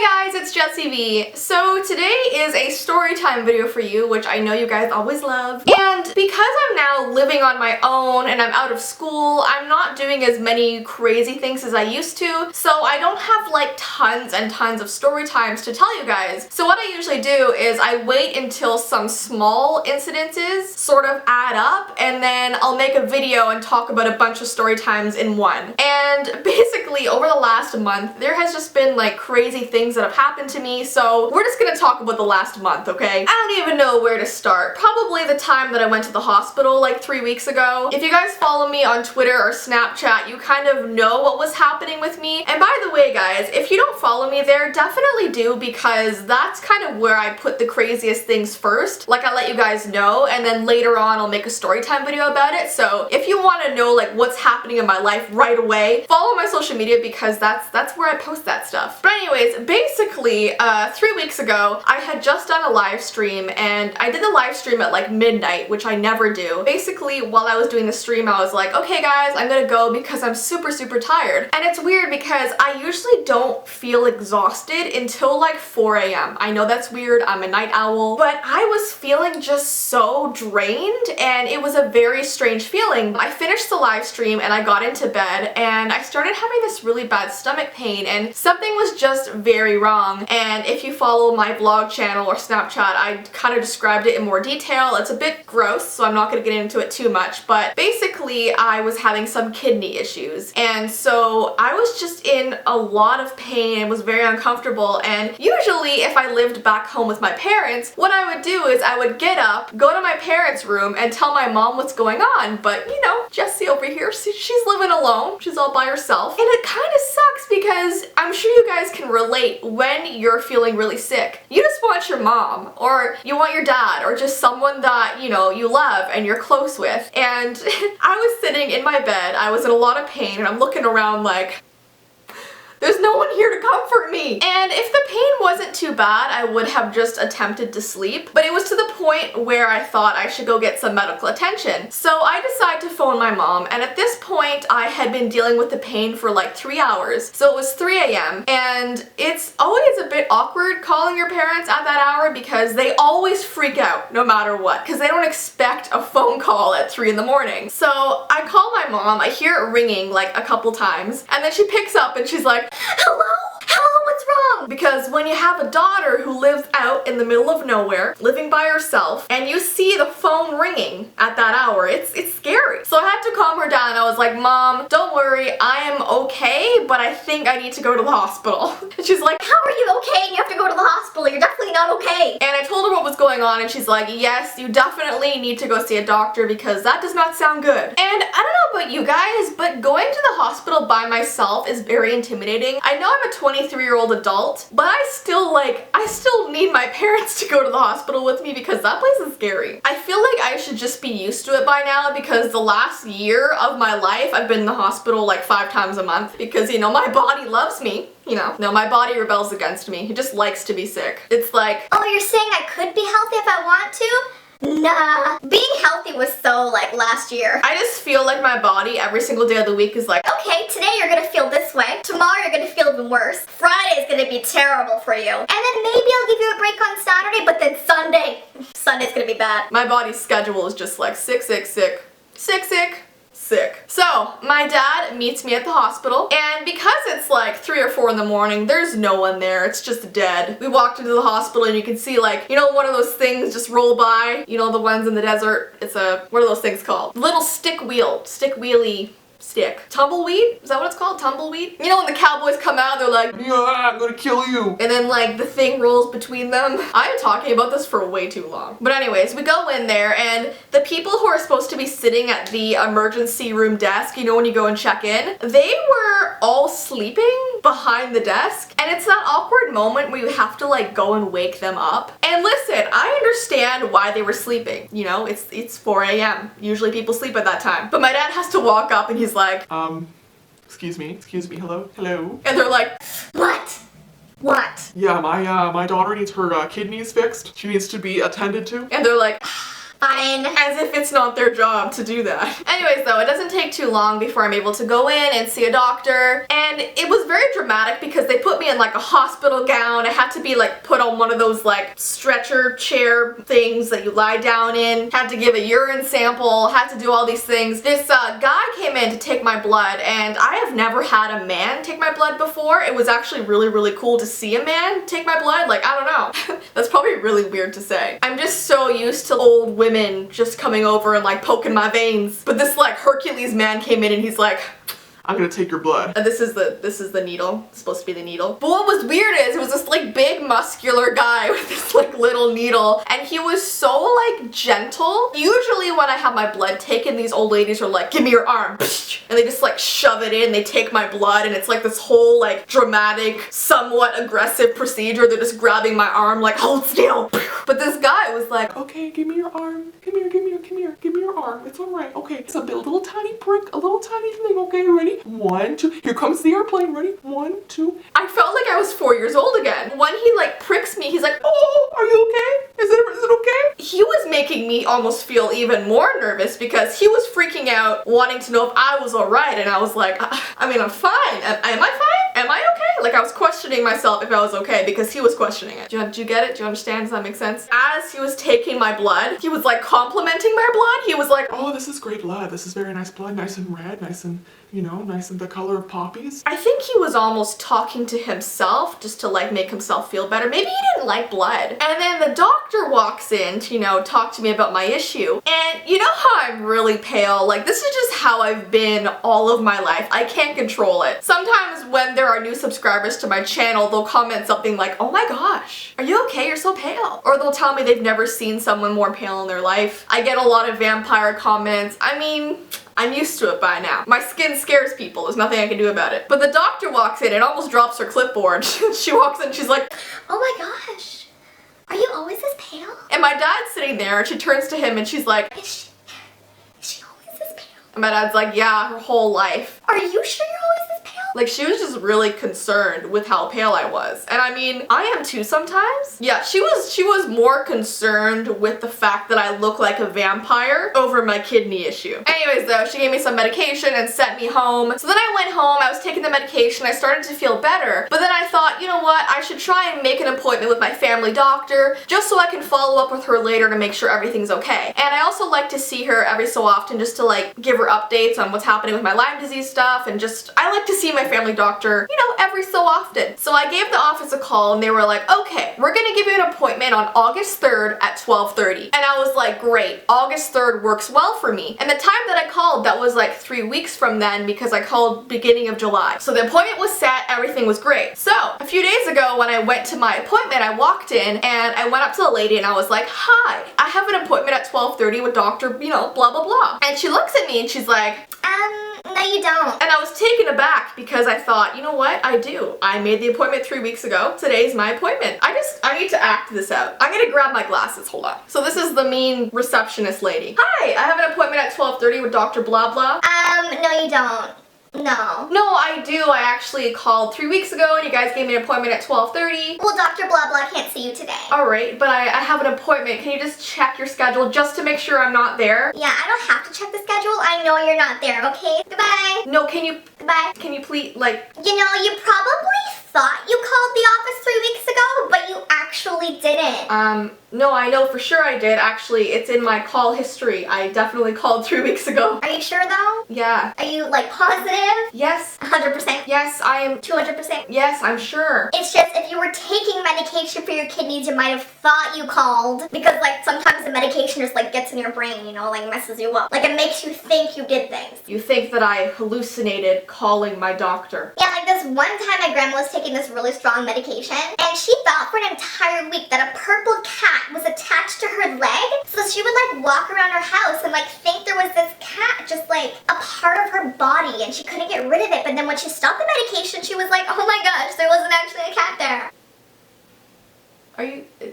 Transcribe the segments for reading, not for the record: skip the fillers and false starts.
guys, it's Jessie V. So today is a story time video for you, which I know you guys always love. And because I'm now living on my own and I'm out of school, I'm not doing as many crazy things as I used to, so I don't have like tons and tons of story times to tell you guys. So what I usually do is I wait until some small incidences sort of add up, and then I'll make a video and talk about a bunch of story times in one. And basically over the last month, there has just been like crazy things that have happened to me, so we're just gonna talk about the last month, okay? I don't even know where to start. Probably the time that I went to the hospital like 3 weeks ago. If you guys follow me on Twitter or Snapchat, you kind of know what was happening with me. And by the way, guys, if you don't follow me there, definitely do, because that's kind of where I put the craziest things first. Like, I let you guys know, and then later on I'll make a story time video about it. So if you want to know like what's happening in my life right away, follow my social media, because that's where I post that stuff. But anyways, basically 3 weeks ago I had just done a live stream, and I did the live stream at like midnight, which I never do. Basically, while I was doing the stream, I was like, okay guys, I'm gonna go because I'm super tired. And it's weird because I usually don't feel exhausted until like 4 a.m. I know that's weird, I'm a night owl, but I was feeling just so drained, and it was a very strange feeling. I finished the live stream and I got into bed, and I started having this really bad stomach pain, and something was just very wrong. And if you follow my vlog channel or Snapchat, I kind of described it in more detail. It's a bit gross, so I'm not going to get into it too much, but basically I was having some kidney issues, and so I was just in a lot of pain and was very uncomfortable. And usually if I lived back home with my parents, what I would do is I would get up, go to my parents' room, and tell my mom what's going on. But you know, Jessie over here, she's living alone. She's all by herself. And it kind of sucks because I'm sure you guys can relate when you're feeling really sick. You just want your mom, or you want your dad, or just someone that, you know, you love and you're close with. And I was sitting in my bed, I was in a lot of pain, and I'm looking around like, there's no one here to comfort me. And if the pain wasn't too bad, I would have just attempted to sleep. But it was to the point where I thought I should go get some medical attention. So I decided to phone my mom, and at this point I had been dealing with the pain for like 3 hours. So it was 3 a.m. and it's always a bit awkward calling your parents at that hour, because they always freak out no matter what, because they don't expect a phone call at 3 in the morning. So I call my mom, I hear it ringing like a couple times, and then she picks up and she's like, hello? Hello, what's wrong? Because when you have a daughter who lives out in the middle of nowhere, living by herself, and you see the phone ringing at that hour, it's scary. So I had to calm her down. I was like, Mom, don't worry, I am okay, but I think I need to go to the hospital. And she's like, how are you okay? You have to go to the hospital. You're definitely not okay. And I told her what was going on, and she's like, yes, you definitely need to go see a doctor, because that does not sound good. And I don't know about you guys, but going to the hospital by myself is very intimidating. I know I'm a 23-year-old adult, but I still need my parents to go to the hospital with me, because that place is scary. I feel like I should just be used to it by now, because the last year of my life I've been in the hospital like 5 times a month, because, you know, my body loves me. You know, no, my body rebels against me. It just likes to be sick. It's like, oh, you're saying I could be healthy if I want to? Nah, being healthy was so like last year. I just feel like my body every single day of the week is like, okay, today you're gonna feel this way, tomorrow you're gonna feel even worse, Friday's gonna be terrible for you, and then maybe I'll give you a break on Saturday, but then Sunday's gonna be bad. My body's schedule is just like sick, sick, sick, sick, sick, sick. So my dad meets me at the hospital, and because it's like 3 or 4 in the morning, there's no one there. It's just dead. We walked into the hospital, and you can see, like, you know, one of those things just roll by, you know, the ones in the desert. It's a, what are those things called? Little stick wheelie stick. Tumbleweed? Is that what it's called? Tumbleweed? You know when the cowboys come out, they're like, yeah, I'm gonna kill you. And then like the thing rolls between them. I'm talking about this for way too long. But anyways, we go in there, and the people who are supposed to be sitting at the emergency room desk, you know, when you go and check in, they were all sleeping behind the desk. And it's that awkward moment where you have to like go and wake them up. And listen, I understand why they were sleeping. You know, it's 4 a.m. Usually people sleep at that time. But my dad has to walk up, and he's like, excuse me, hello? And they're like, What? Yeah, my daughter needs her kidneys fixed. She needs to be attended to. And they're like, fine. As if it's not their job to do that. Anyways though, it doesn't take too long before I'm able to go in and see a doctor. And it was very dramatic because they put me in like a hospital gown. I had to be like put on one of those like stretcher chair things that you lie down in. Had to give a urine sample. Had to do all these things. This guy came in to take my blood, and I have never had a man take my blood before. It was actually really cool to see a man take my blood. Like, I don't know. That's probably really weird to say. I'm just so used to old women just coming over and like poking my veins. But this like Hercules man came in and he's like, I'm gonna take your blood. This is the needle. It's supposed to be the needle. But what was weird is it was this like big muscular guy with this like little needle, and he was so like gentle. Usually when I have my blood taken, these old ladies are like, give me your arm, and they just like shove it in, they take my blood, and it's like this whole like dramatic, somewhat aggressive procedure. They're just grabbing my arm like, hold still. But this guy was like, okay, give me your arm. Come here, give me your arm. It's alright. Okay, it's a little tiny prick, a little tiny thing. Okay, ready? 1, 2. Here comes the airplane. Ready? 1, 2. I felt like I was 4 years old again. When he like pricks me, he's like, oh, are you okay? Is it okay? He was making me almost feel even more nervous because he was freaking out, wanting to know if I was alright, and I was like, I mean, I'm fine. Am I fine? Am I okay? Like, I was questioning myself if I was okay because he was questioning it. Do you get it? Do you understand? Does that make sense? As he was taking my blood, he was like complimenting my blood. He was like, oh, this is great blood. This is very nice blood. Nice and red. Nice and, you know, nice and the color of poppies. I think he was almost talking to himself just to like make himself feel better. Maybe he didn't like blood. And then the doctor walks in to, you know, talk to me about my issue. And you know how I'm really pale? Like, this is just how I've been all of my life. I can't control it. Sometimes when there are new subscribers to my channel, they'll comment something like, oh my gosh, are you okay? You're so pale. Or they'll tell me they've never seen someone more pale in their life. I get a lot of vampire comments. I mean, I'm used to it by now. My skin scares people. There's nothing I can do about it. But the doctor walks in and almost drops her clipboard. She walks in, she's like, oh my gosh, are you always this pale? and my dad's sitting there and she turns to him and she's like, Is she always this pale? and my dad's like, yeah, her whole life. Are you sure you're always this pale? Like, she was just really concerned with how pale I was. And I mean, I am too sometimes. Yeah, she was more concerned with the fact that I look like a vampire over my kidney issue. Anyways though, she gave me some medication and sent me home. So then I went home, I was taking the medication, I started to feel better. But then I thought, you know what, I should try and make an appointment with my family doctor just so I can follow up with her later to make sure everything's okay. And I also like to see her every so often just to like give her updates on what's happening with my Lyme disease stuff, and just, I like to see my family doctor, you know, every so often. So I gave the office a call and they were like, okay, we're gonna give you an appointment on August 3rd at 12:30. And I was like, great, August 3rd works well for me. And the time that I called, that was like 3 weeks from then because I called beginning of July. So the appointment was set, everything was great. So a few days ago when I went to my appointment, I walked in and I went up to the lady and I was like, hi, I have an appointment at 12:30 with Dr. you know, blah blah blah. And she looks at me and she's like, No you don't. and I was taken aback because I thought, you know what, I do. I made the appointment 3 weeks ago. Today's my appointment. I need to act this out. I'm gonna grab my glasses, hold on. So this is the mean receptionist lady. Hi, I have an appointment at 12:30 with Dr. Blah Blah. No you don't. No. No, I do. I actually called 3 weeks ago and you guys gave me an appointment at 12:30. Well, Dr. Blah Blah can't see you today. Alright, but I have an appointment. Can you just check your schedule just to make sure I'm not there? Yeah, I don't have to check the schedule. I know you're not there, okay? Goodbye. No, Goodbye. can you please, like... You know, you probably thought you called the office 3 weeks ago, but you actually didn't. No, I know for sure I did. Actually, it's in my call history. I definitely called 3 weeks ago. Are you sure though? Yeah. Are you like positive? Yes. 100%? Yes, I am. 200%? Yes, I'm sure. It's just if you were taking medication for your kidneys, you might have thought you called, because like sometimes the medication just like gets in your brain, you know, like messes you up. Like it makes you think you did things. You think that I hallucinated calling my doctor. Yeah, like this one time my grandma was taking this really strong medication and she thought for an entire week that a purple cat was attached to her leg. So she would like walk around her house and like think there was this cat just like a part of her body and she couldn't get rid of it. But then when she stopped the medication, she was like, oh my gosh, there wasn't actually a cat there.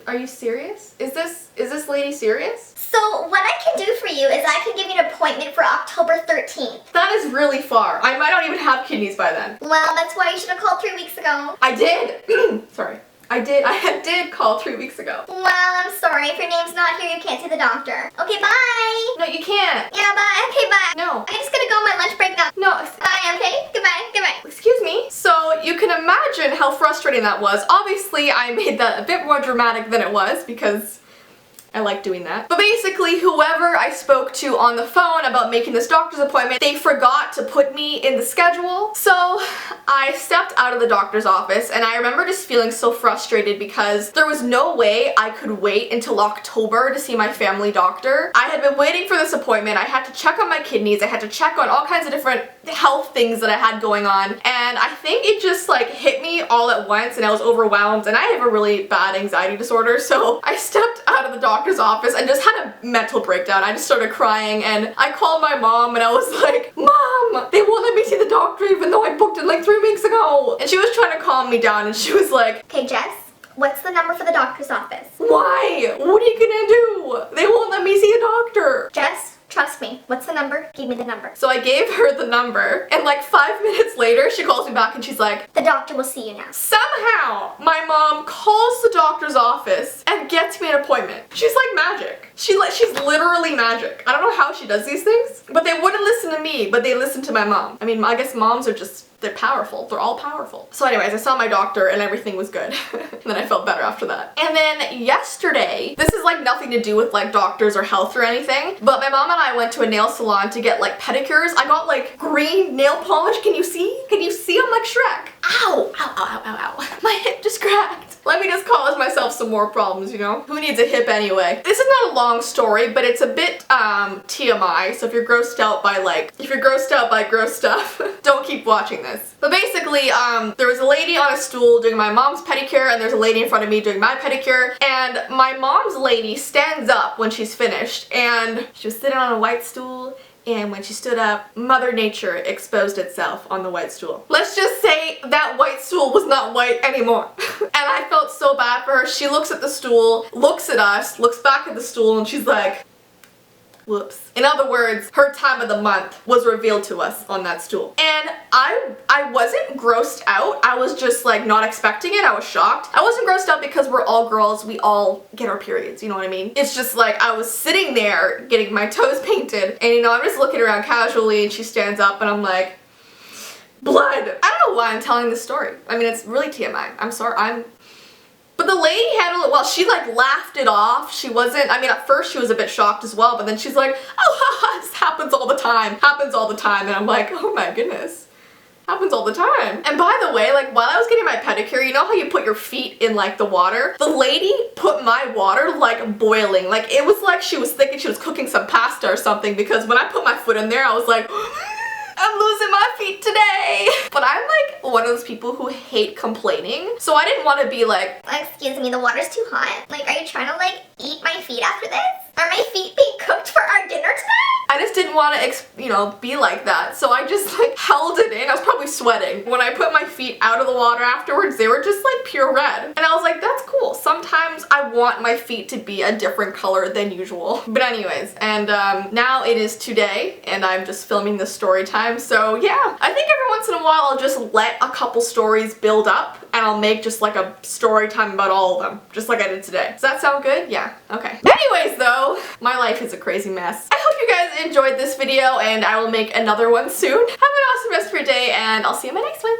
Are you serious? Is this lady serious? So what I can do for you is I can give you an appointment for October 13th. That is really far. I might not even have kidneys by then. Well, that's why you should have called 3 weeks ago. I did. Sorry. I did call 3 weeks ago. Well, I'm sorry. If your name's not here, you can't see the doctor. Okay, bye. No, you can't. Yeah, bye. Okay, bye. No. I'm just gonna go on my lunch break now. No. Bye, okay? Goodbye. Goodbye. Excuse me. So you can imagine how frustrating that was. Obviously, I made that a bit more dramatic than it was because I like doing that. But basically, whoever I spoke to on the phone about making this doctor's appointment, they forgot to put me in the schedule. So I stepped out of the doctor's office and I remember just feeling so frustrated because there was no way I could wait until October to see my family doctor. I had been waiting for this appointment. I had to check on my kidneys. I had to check on all kinds of different health things that I had going on. And I think it just like hit me all at once and I was overwhelmed, and I have a really bad anxiety disorder. So I stepped out of the doctor's office and just had a mental breakdown. I just started crying and I called my mom and I was like, Mom, they won't let me see the doctor even though I booked it like 3 weeks ago. And she was trying to calm me down and she was like, Okay, Jess, what's the number for the doctor's office? why? What are you gonna do? They won't let me see a doctor. Jess, trust me. What's the number? Give me the number. So I gave her the number and like 5 minutes later she calls me back and she's like, The doctor will see you now. somehow my mom calls the doctor's office and gets me an appointment. She's like magic. She's literally magic. I don't know how she does these things, but they wouldn't listen to me, but they listen to my mom. I mean, I guess moms are just, they're powerful. They're all powerful. So anyways, I saw my doctor and everything was good. And then I felt better after that. And then yesterday, this is like nothing to do with like doctors or health or anything, but my mom and I went to a nail salon to get like pedicures. I got like green nail polish. Can you see? Can you see? I'm like Shrek. Ow, ow, ow, ow, ow, ow. My hip just cracked. Let me just cause myself some more problems, you know? Who needs a hip anyway? This is not a long story, but it's a bit TMI, so if you're grossed out by gross stuff, don't keep watching this. But basically, there was a lady on a stool doing my mom's pedicure, and there's a lady in front of me doing my pedicure, and my mom's lady stands up when she's finished, and she was sitting on a white stool, and when she stood up, Mother Nature exposed itself on the white stool. Let's just say that white stool was not white anymore. And I felt so bad for her. She looks at the stool, looks at us, looks back at the stool, and she's like, whoops. In other words, her time of the month was revealed to us on that stool. And I wasn't grossed out. I was just like not expecting it. I was shocked. I wasn't grossed out because we're all girls. We all get our periods, you know what I mean? It's just like I was sitting there getting my toes painted and you know, I'm just looking around casually and she stands up and I'm like, blood. I don't know why I'm telling this story. I mean, it's really TMI. I'm sorry. But the lady handled it well. She like laughed it off. She wasn't, I mean at first she was a bit shocked as well, but then she's like, oh haha, this happens all the time. Happens all the time. And I'm like, oh my goodness. Happens all the time. And by the way, like while I was getting my pedicure, you know how you put your feet in like the water? The lady put my water like boiling. Like it was like she was thinking she was cooking some pasta or something, because when I put my foot in there, I was like, I'm losing my feet today. But I'm like one of those people who hate complaining. So I didn't want to be like, Excuse me, the water's too hot. Like, are you trying to like eat my feet after this? Are my feet being cooked for our dinner tonight? I just didn't want to, you know, be like that. So I just like held it in. I was probably sweating. When I put my feet out of the water afterwards, they were just like pure red. And I was like, that's cool. Sometimes I want my feet to be a different color than usual. But anyways, and now it is today and I'm just filming the story time. So yeah, I think every once in a while I'll just let a couple stories build up and I'll make just like a story time about all of them, just like I did today. Does that sound good? Yeah, okay. Anyways though, my life is a crazy mess. I hope you guys enjoyed this video and I will make another one soon. Have an awesome rest of your day and I'll see you in my next one.